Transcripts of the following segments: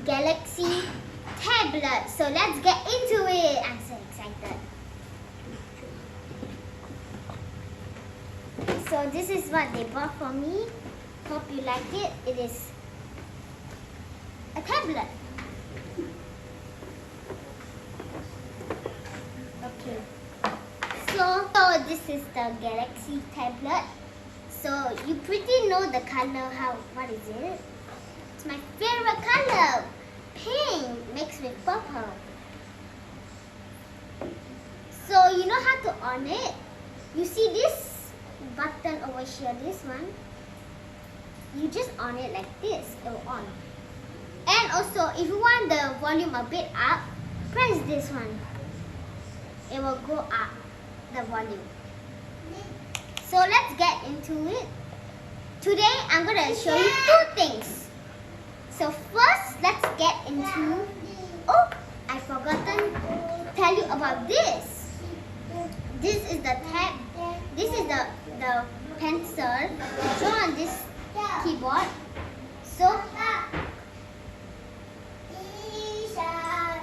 Galaxy tablet. So let's get into it. I'm so excited. So this is what they bought for me. Hope you like it. It is a tablet. Okay. So this is the Galaxy tablet. So you pretty know the color. What is it? It's my favorite color. Pink mixed with purple. So you know how to on it? You see this button over here, this one? You just on it like this, it will on. And also, if you want the volume a bit up, press this one. It will go up, the volume. So let's get into it. Today, I'm going to show you two things. So first, let's get into, oh, I forgotten to tell you about this. This is the tab, this is the pencil shown on this keyboard.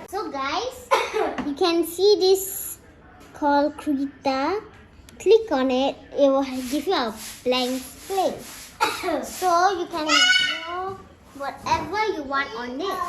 So guys, you can see this called Krita. Click on it, it will give you a blank space. So you can draw whatever you want on it.